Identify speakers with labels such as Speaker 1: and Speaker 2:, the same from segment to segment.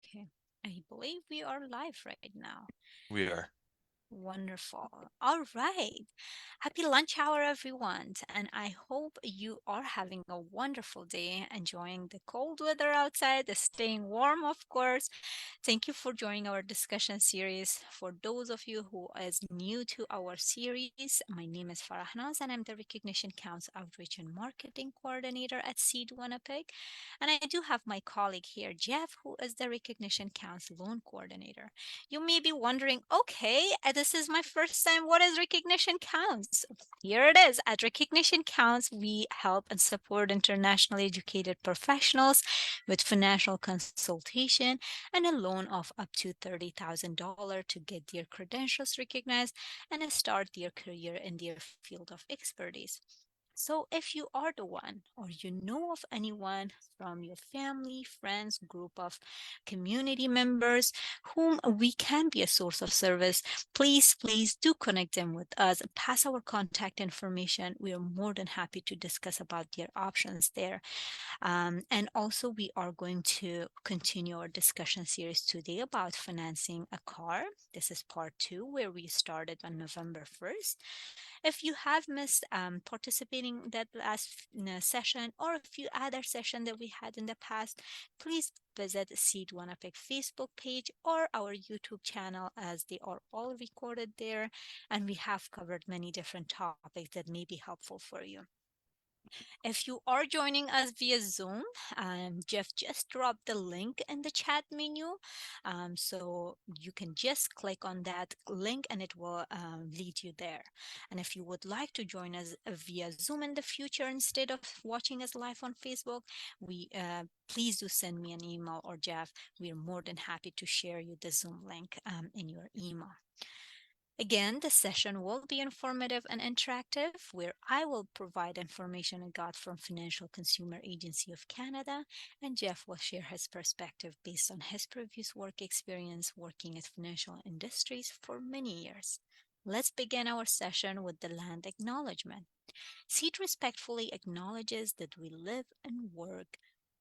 Speaker 1: Okay, I believe we are live right now.
Speaker 2: We are.
Speaker 1: Wonderful. All right. Happy lunch hour, everyone. And I hope you are having a wonderful day, enjoying the cold weather outside, staying warm, of course. Thank you for joining our discussion series. For those of you who is new to our series, my name is Farah Naz, and I'm the Recognition Counts Outreach and Marketing Coordinator at Seed Winnipeg. And I do have my colleague here, Jeff, who is the Recognition Counts Loan Coordinator. You may be wondering, okay, this is my first time. What is Recognition Counts? Here it is. At Recognition Counts, we help and support internationally educated professionals with financial consultation and a loan of up to $30,000 to get their credentials recognized and start their career in their field of expertise. So, if you are the one or you know of anyone from your family, friends, group of community members whom we can be a source of service, please do connect them with us. Pass our contact information. We are more than happy to discuss about their options there. And also, we are going to continue our discussion series today about financing a car. This is part two, where we started on November 1st. If you have missed participating that last session or a few other sessions that we had in the past, please visit Seed Winnipeg Facebook page or our YouTube channel, as they are all recorded there. And we have covered many different topics that may be helpful for you. If you are joining us via Zoom, Jeff just dropped the link in the chat menu. So you can just click on that link and it will lead you there. And if you would like to join us via Zoom in the future instead of watching us live on Facebook, please do send me an email or Jeff. We are more than happy to share you the Zoom link in your email. Again, the session will be informative and interactive, where I will provide information I got from Financial Consumer Agency of Canada, and Jeff will share his perspective based on his previous work experience working at financial industries for many years. Let's begin our session with the land acknowledgement. SEED respectfully acknowledges that we live and work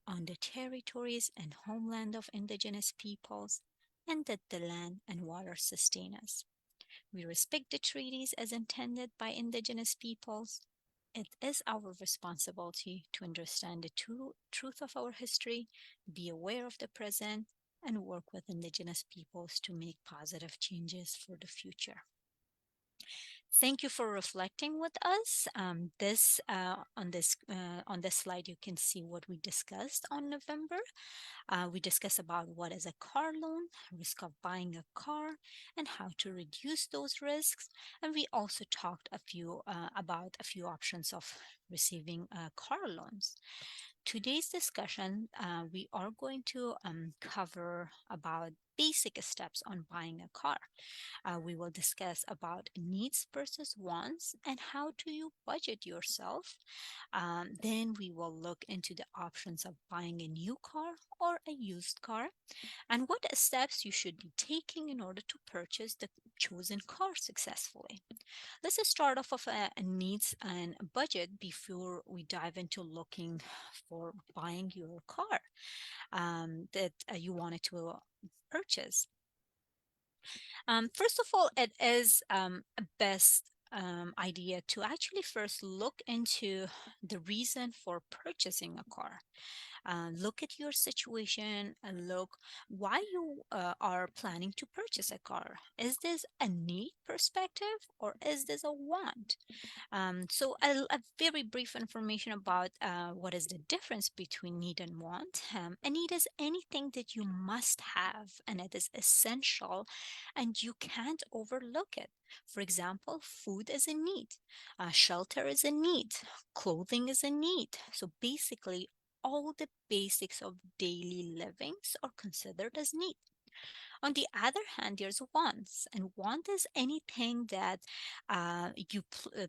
Speaker 1: on the territories and homeland of Indigenous peoples, and that the land and water sustain us. We respect the treaties as intended by Indigenous peoples. It is our responsibility to understand the truth of our history, be aware of the present, and work with Indigenous peoples to make positive changes for the future. Thank you for reflecting with us. On this slide, you can see what we discussed on November. We discussed about what is a car loan, risk of buying a car, and how to reduce those risks. And we also talked about a few options of receiving car loans. Today's discussion, we are going to cover about basic steps on buying a car. We will discuss about needs versus wants and how do you budget yourself. Then we will look into the options of buying a new car or a used car and what steps you should be taking in order to purchase the chosen car successfully. Let's just start off of a needs and budget before we dive into looking for buying your car that you wanted to purchase. First of all, it is a best idea to actually first look into the reason for purchasing a car. Look at your situation and look why you are planning to purchase a car. Is this a need perspective or is this a want? So, a very brief information about what is the difference between need and want. A need is anything that you must have and it is essential and you can't overlook it. For example, food is a need, shelter is a need, clothing is a need. So, basically, all the basics of daily livings are considered as need. On the other hand, there's wants, and want is anything that you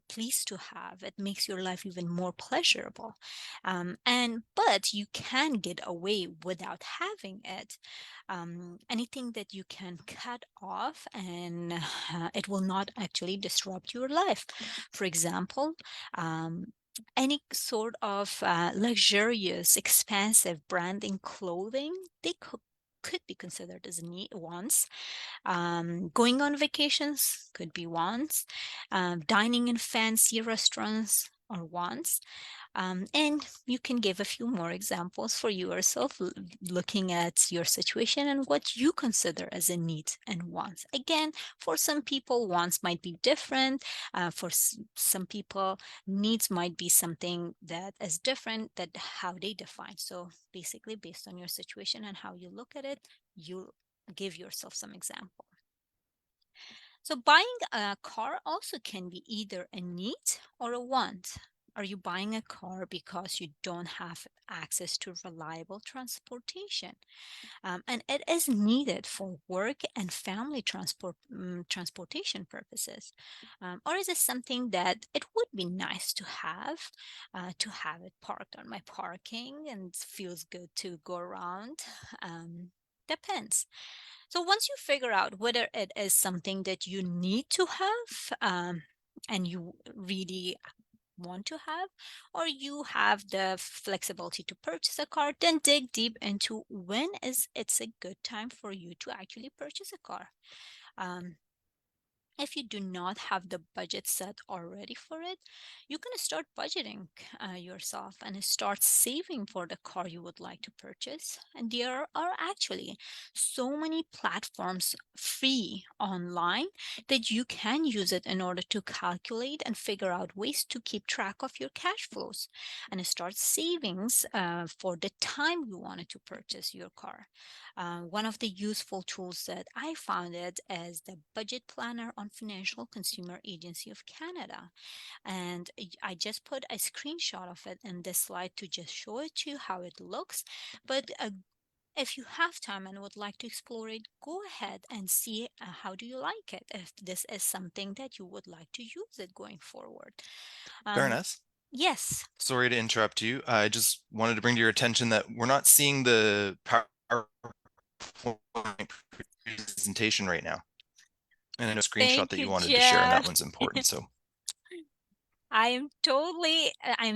Speaker 1: please to have. It makes your life even more pleasurable, and but you can get away without having it. Anything that you can cut off, and it will not actually disrupt your life. For example. Any sort of luxurious, expensive branding clothing, they could be considered as wants. Going on vacations could be wants. Dining in fancy restaurants or wants. And you can give a few more examples for yourself, looking at your situation and what you consider as a need and wants. Again, for some people, wants might be different. For some people, needs might be something that is different that how they define. So basically, based on your situation and how you look at it, you give yourself some example. So buying a car also can be either a need or a want. Are you buying a car because you don't have access to reliable transportation? And it is needed for work and family transportation purposes. Or is it something that it would be nice to have it parked on my parking and feels good to go around? Depends. So once you figure out whether it is something that you need to have, and you really want to have, or you have the flexibility to purchase a car, then dig deep into when is it's a good time for you to actually purchase a car. Um, if you do not have the budget set already for it, you can start budgeting yourself and start saving for the car you would like to purchase. And there are actually so many platforms free online that you can use it in order to calculate and figure out ways to keep track of your cash flows and start savings for the time you wanted to purchase your car. One of the useful tools that I found it is the budget planner on Financial Consumer Agency of Canada. And I just put a screenshot of it in this slide to just show it to you how it looks. But if you have time and would like to explore it, go ahead and see how do you like it, if this is something that you would like to use it going forward. Um,
Speaker 2: Fairness.
Speaker 1: yes,
Speaker 2: Sorry to interrupt you. I just wanted to bring to your attention that we're not seeing the PowerPoint presentation right now. And I know a screenshot
Speaker 1: thank
Speaker 2: that you
Speaker 1: you,
Speaker 2: wanted to share, and that
Speaker 1: Jeff.
Speaker 2: one's important. So
Speaker 1: I'm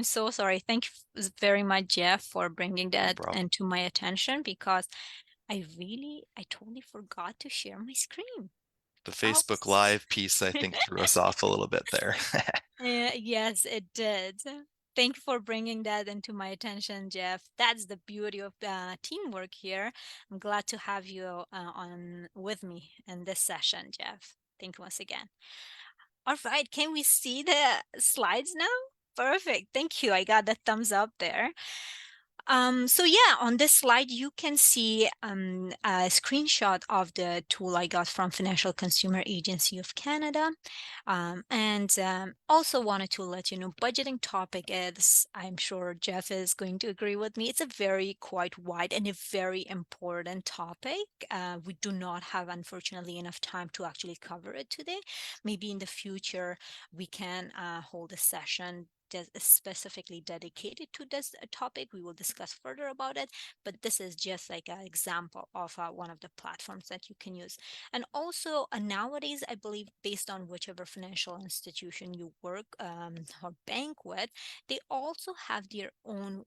Speaker 1: so sorry. Thank you very much, Jeff, for bringing
Speaker 2: no
Speaker 1: that
Speaker 2: problem.
Speaker 1: into my attention because I totally forgot to share my screen.
Speaker 2: The Facebook
Speaker 1: Oops.
Speaker 2: Live piece, I think, threw us off a little bit there.
Speaker 1: Yes, it did. Thank you for bringing that into my attention, Jeff. That's the beauty of teamwork here. I'm glad to have you on with me in this session, Jeff. Thank you once again. All right, can we see the slides now? Perfect. Thank you. I got the thumbs up there. So yeah, on this slide, you can see a screenshot of the tool I got from Financial Consumer Agency of Canada. And also wanted to let you know, budgeting topic is, I'm sure Jeff is going to agree with me, it's a very quite wide and a very important topic. We do not have, unfortunately, enough time to actually cover it today. Maybe in the future, we can hold a session specifically dedicated to this topic. We will discuss further about it, but this is just like an example of one of the platforms that you can use. And also, nowadays, I believe, based on whichever financial institution you work or bank with, they also have their own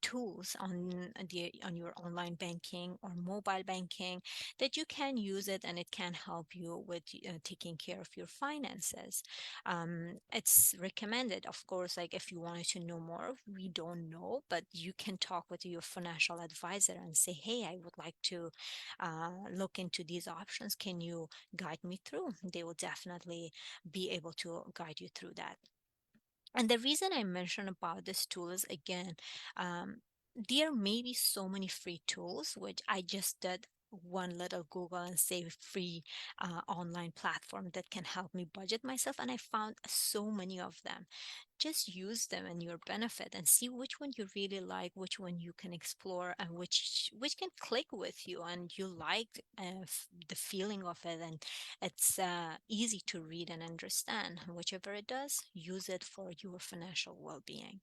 Speaker 1: tools on your online banking or mobile banking that you can use it, and it can help you with taking care of your finances. It's recommended, of course, like if you wanted to know more, we don't know, but you can talk with your financial advisor and say, hey, I would like to look into these options. Can you guide me through? They will definitely be able to guide you through that. And the reason I mention about this tool is, again, um, there may be so many free tools, which I just did one little Google and say free online platform that can help me budget myself. And I found so many of them. Just use them in your benefit and see which one you really like, which one you can explore, and which can click with you and you like the feeling of it, and it's easy to read and understand. Whichever it does, use it for your financial well-being.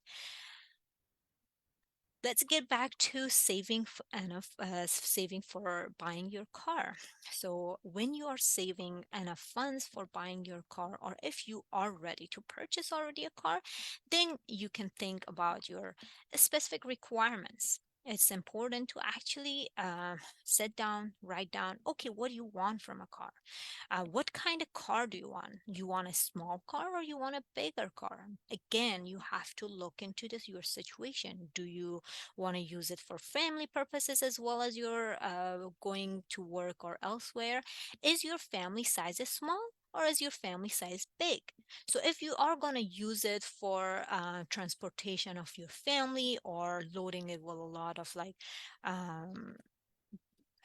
Speaker 1: Let's get back to saving for buying your car. So when you are saving enough funds for buying your car, or if you are ready to purchase already a car, then you can think about your specific requirements. It's important to actually sit down, write down, okay, what do you want from a car? What kind of car do you want? You want a small car or you want a bigger car? Again, you have to look into this your situation. Do you want to use it for family purposes as well as you're going to work or elsewhere? Is your family size small? Or is your family size big? So, if you are going to use it for transportation of your family or loading it with a lot of like um,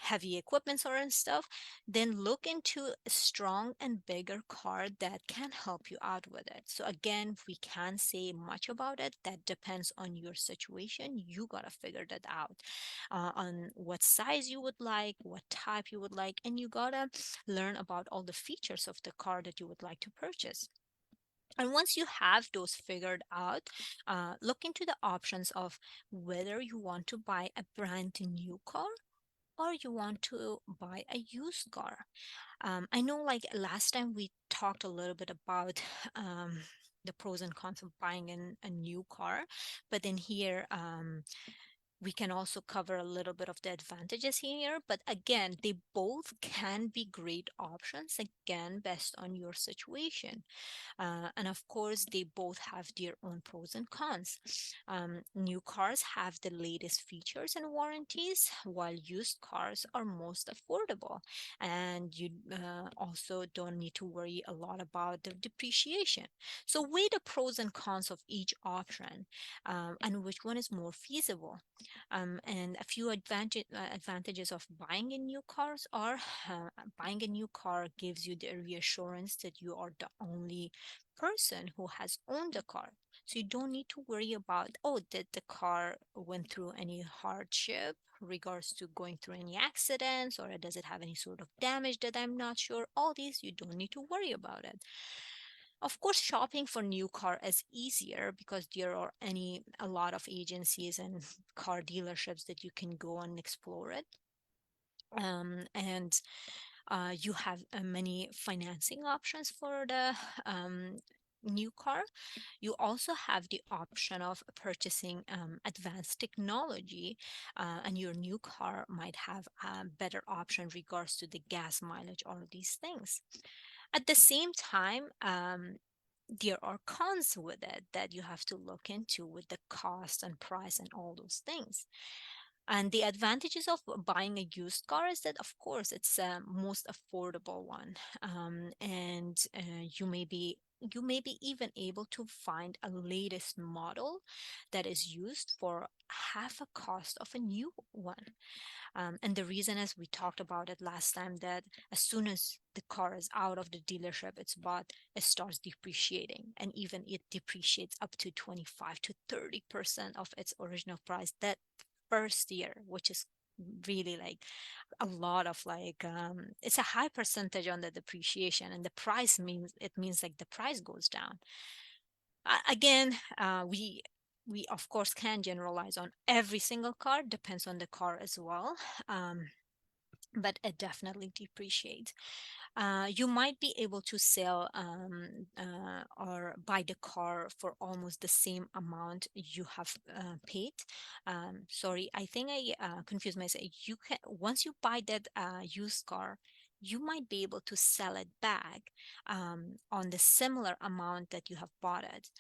Speaker 1: heavy equipments or and stuff, then look into a strong and bigger car that can help you out with it. So again, we can't say much about it. That depends on your situation. You gotta figure that out on what size you would like, what type you would like, and you gotta learn about all the features of the car that you would like to purchase. And once you have those figured out, look into the options of whether you want to buy a brand new car or you want to buy a used car. I know, like last time, we talked a little bit about the pros and cons of buying a new car, but then here, we can also cover a little bit of the advantages here. But again, they both can be great options, again, based on your situation. And of course, they both have their own pros and cons. New cars have the latest features and warranties, while used cars are most affordable. And you also don't need to worry a lot about the depreciation. So, weigh the pros and cons of each option and which one is more feasible. And a few advantages of buying a new cars are buying a new car gives you the reassurance that you are the only person who has owned the car. So you don't need to worry about, oh, did the car went through any hardship regards to going through any accidents, or does it have any sort of damage that I'm not sure? All these you don't need to worry about it. Of course, shopping for new car is easier because there are a lot of agencies and car dealerships that you can go and explore it. And you have many financing options for the new car. You also have the option of purchasing advanced technology, and your new car might have a better option regards to the gas mileage, all of these things. At the same time, there are cons with it that you have to look into with the cost and price and all those things. And the advantages of buying a used car is that, of course, it's a most affordable one, and you may be even able to find a latest model that is used for half a cost of a new one. And the reason is we talked about it last time that as soon as the car is out of the dealership, it's bought, it starts depreciating. And even it depreciates up to 25 to 30% of its original price that first year, which is really like a lot of like it's a high percentage on the depreciation, and the price means it means like the price goes down. Again, we of course can generalize on every single car, depends on the car as well. um, but it definitely depreciates. You might be able to sell or buy the car for almost the same amount you have paid. Sorry, I think I confused myself. You can, once you buy that used car, you might be able to sell it back on the similar amount that you have bought it.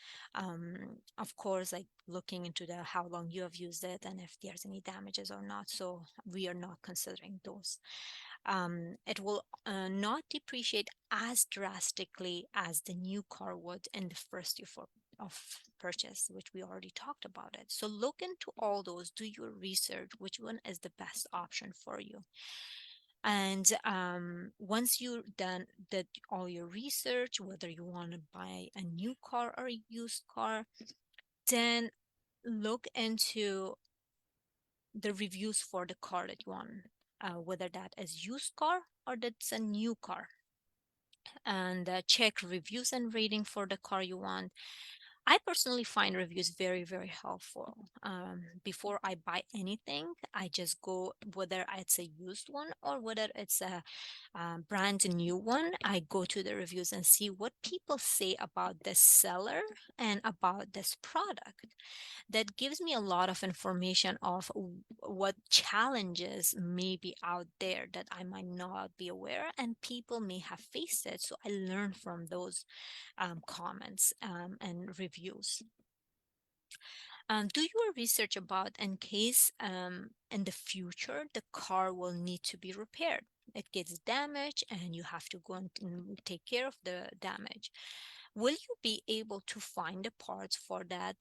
Speaker 1: Of course, like looking into the how long you have used it and if there's any damages or not. So we are not considering those. It will not depreciate as drastically as the new car would in the first year of purchase, which we already talked about it. So look into all those, do your research, which one is the best option for you. And once you done that all your research, whether you want to buy a new car or a used car, then look into the reviews for the car that you want, whether that is used car or that's a new car, and check reviews and rating for the car you want. I personally find reviews very, very helpful. Before I buy anything, I just go, whether it's a used one or whether it's a brand new one, I go to the reviews and see what people say about this seller and about this product. That gives me a lot of information of what challenges may be out there that I might not be aware, and people may have faced it. So I learn from those comments and reviews. Do your research about in case in the future the car will need to be repaired. It gets damaged and you have to go and take care of the damage. Will you be able to find the parts for that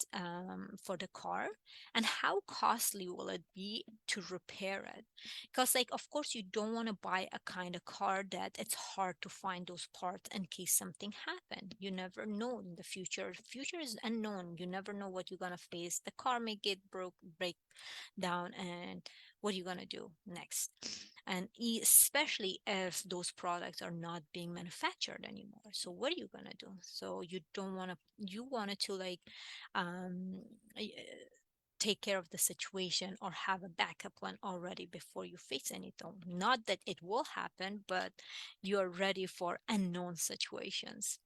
Speaker 1: for the car? And how costly will it be to repair it? Because, like, of course, you don't want to buy a kind of car that it's hard to find those parts in case something happened. You never know in the future. Future is unknown. You never know what you're gonna face. The car may get break down, and what are you gonna do next? And especially if those products are not being manufactured anymore. So what are you gonna do? So you don't want to. You wanted to like um, take care of the situation or have a backup plan already before you face anything. Not that it will happen, but you're ready for unknown situations.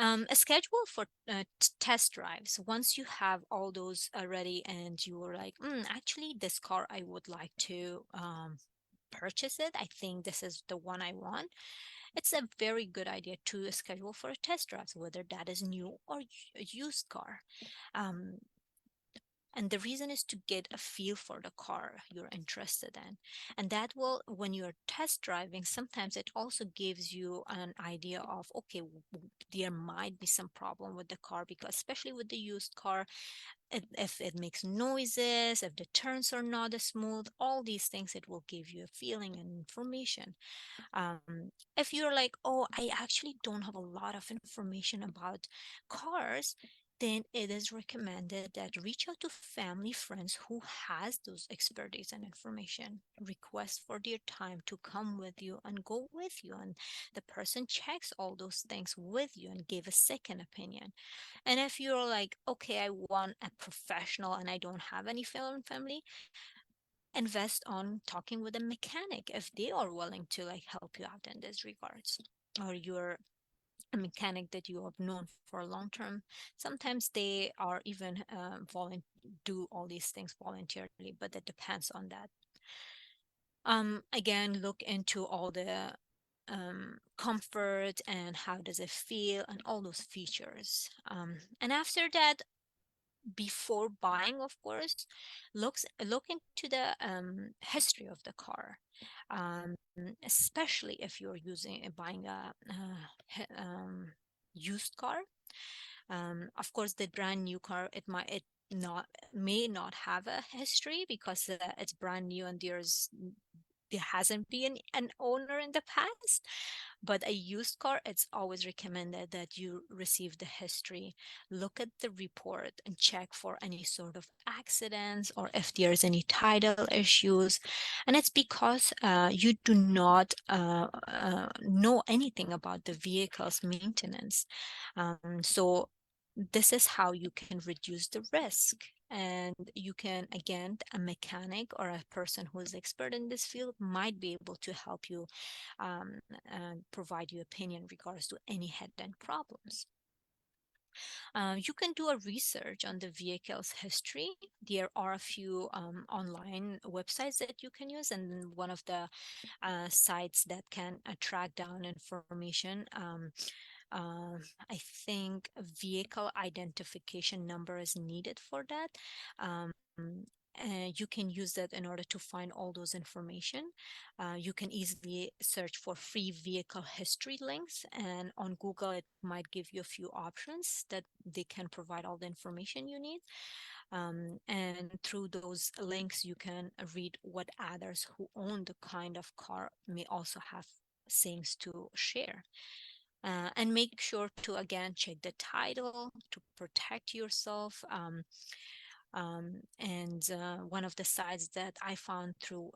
Speaker 1: A schedule for test drives. Once you have all those ready and you're like, actually, this car, I would like to purchase it. I think this is the one I want. It's a very good idea to schedule for a test drive, whether that is new or a used car. Um, and the reason is to get a feel for the car you're interested in. And that will, when you're test driving, sometimes it also gives you an idea of, okay, there might be some problem with the car, because especially with the used car, if it makes noises, if the turns are not as smooth, all these things, it will give you a feeling and information. If you're like, oh, I actually don't have a lot of information about cars, then it is recommended that reach out to family friends who has those expertise and information. Request for their time to come with you and go with you, and the person checks all those things with you and give a second opinion. And if you're like, okay, I want a professional and I don't have any family, invest on talking with a mechanic if they are willing to like help you out in this regards, or you're a mechanic that you have known for a long term. Sometimes they are even do all these things voluntarily, but it depends on that. Again, look into all the comfort and how does it feel and all those features. And after that, before buying, of course, look into the history of the car, um, especially if you're buying a, used car. Of course, the brand new car, it not may not have a history because it's brand new and there hasn't been an owner in the past. But a used car, it's always recommended that you receive the history, look at the report, and check for any sort of accidents or if there's any title issues. And it's because you do not know anything about the vehicle's maintenance. So this is how you can reduce the risk. And you can, again, a mechanic or a person who is expert in this field might be able to help you and provide you opinion in regards to any head-end problems. You can do a research on the vehicle's history. There are a few online websites that you can use, and one of the sites that can track down information. I think a vehicle identification number is needed for that. Um, and you can use that in order to find all those information. You can easily search for free vehicle history links, and on Google, it might give you a few options that they can provide all the information you need. And through those links, you can read what others who own the kind of car may also have things to share. And make sure to again check the title to protect yourself. And one of the sites that I found through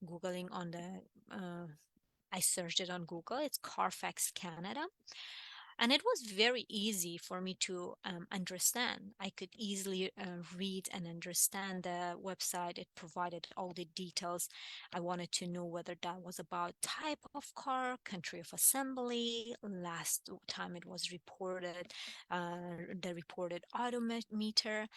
Speaker 1: Googling on the, I searched it on Google, it's Carfax Canada. And it was very easy for me to understand. I could easily read and understand the website. It provided all the details. I wanted to know whether that was about type of car, country of assembly, last time it was reported, the reported odometer.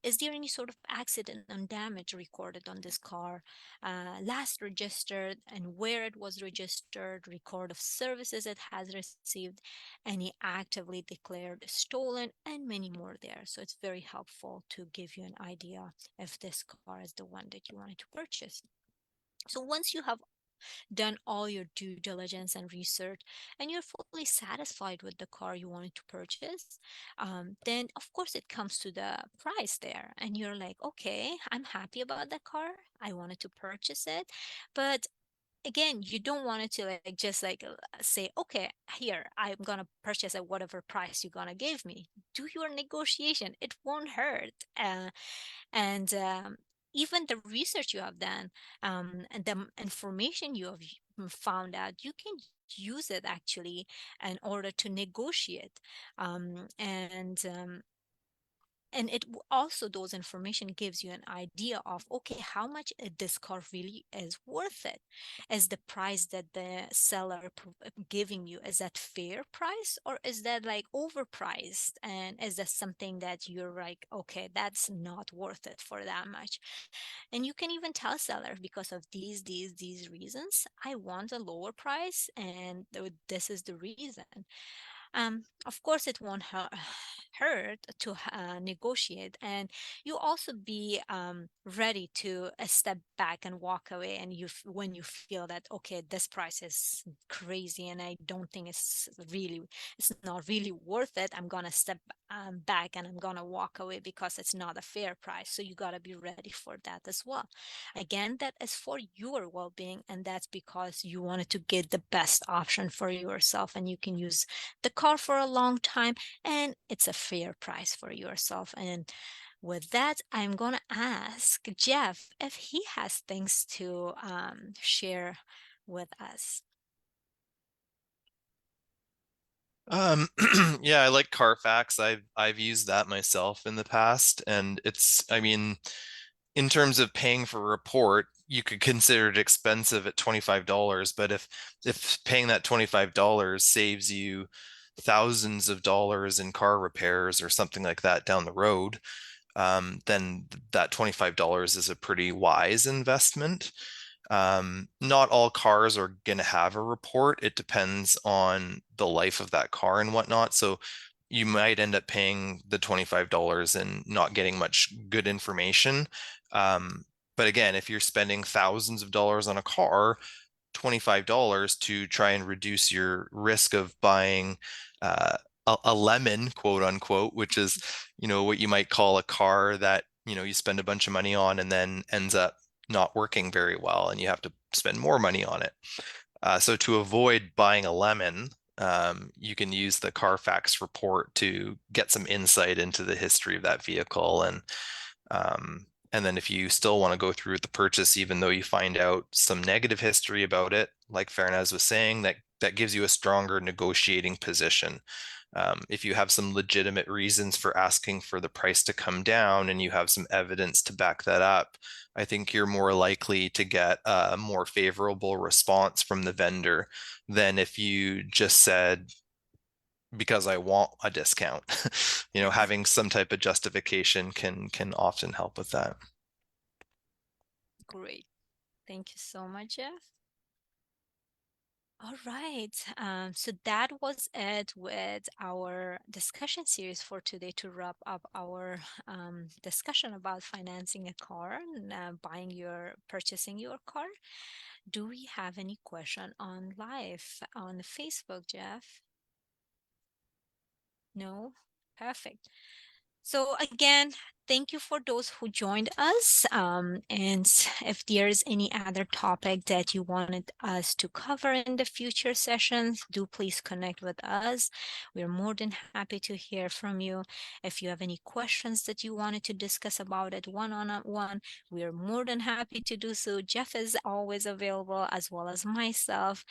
Speaker 1: Is there any sort of accident and damage recorded on this car? Last registered and where it was registered, record of services it has received, any actively declared stolen, and many more there. So it's very helpful to give you an idea if this car is the one that you wanted to purchase. So once you have done all your due diligence and research and you're fully satisfied with the car you wanted to purchase, then of course it comes to the price there and you're like, okay, I'm happy about the car, I wanted to purchase it. But again, you don't want it to like just like say, okay, here I'm gonna purchase at whatever price you're gonna give me. Do your negotiation, it won't hurt. And even the research you have done, and the information you have found out, you can use it actually in order to negotiate. And it also, those information gives you an idea of, okay, how much this car really is worth it. Is the price that the seller giving you, is that fair price, or is that like overpriced, and is that something that you're like, okay, that's not worth it for that much. And you can even tell seller, because of these reasons I want a lower price, and this is the reason. Of course, it won't hurt to negotiate, and you also be ready to step back and walk away. And when you feel that, okay, this price is crazy, and I don't think it's not really worth it, I'm gonna step back and I'm gonna walk away because it's not a fair price. So you gotta be ready for that as well. Again, that is for your well-being, and that's because you wanted to get the best option for yourself, and you can use the car for a long time, and it's a fair price for yourself. And with that, I'm gonna ask Jeff if he has things to share with us.
Speaker 2: Yeah, I like Carfax. I've used that myself in the past, and it's, I mean, in terms of paying for a report, you could consider it expensive at $25, but if paying that $25 saves you thousands of dollars in car repairs or something like that down the road, then that $25 is a pretty wise investment. Not all cars are going to have a report. It depends on the life of that car and whatnot. So you might end up paying the $25 and not getting much good information. Um, but again, if you're spending thousands of dollars on a car, $25 to try and reduce your risk of buying a lemon, quote unquote, which is, what you might call a car that, you spend a bunch of money on and then ends up not working very well and you have to spend more money on it. So to avoid buying a lemon, you can use the Carfax report to get some insight into the history of that vehicle. And then if you still want to go through with the purchase, even though you find out some negative history about it, like Farnaz was saying, that gives you a stronger negotiating position. If you have some legitimate reasons for asking for the price to come down and you have some evidence to back that up, I think you're more likely to get a more favorable response from the vendor than if you just said, because I want a discount. Having some type of justification can often help with that.
Speaker 1: Great. Thank you so much, Jeff. All right. So that was it with our discussion series for today to wrap up our discussion about financing a car and purchasing your car. Do we have any question on live on Facebook, Jeff? No? Perfect. So again, thank you for those who joined us. And if there's any other topic that you wanted us to cover in the future sessions, do please connect with us. We're more than happy to hear from you. If you have any questions that you wanted to discuss about it one-on-one, we're more than happy to do so. Jeff is always available, as well as myself.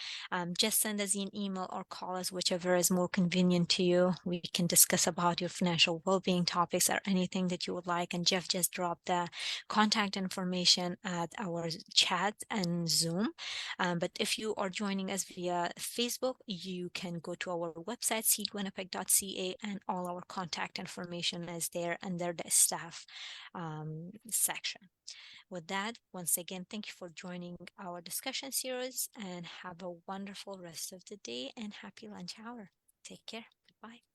Speaker 1: Just send us an email or call us, whichever is more convenient to you. We can discuss about your financial well-being topics or anything that you would like. And Jeff just dropped the contact information at our chat and Zoom. But if you are joining us via Facebook, you can go to our website, seedwinnipeg.ca, and all our contact information is there under the staff section. With that, once again, thank you for joining our discussion series and have a wonderful rest of the day and happy lunch hour. Take care. Bye.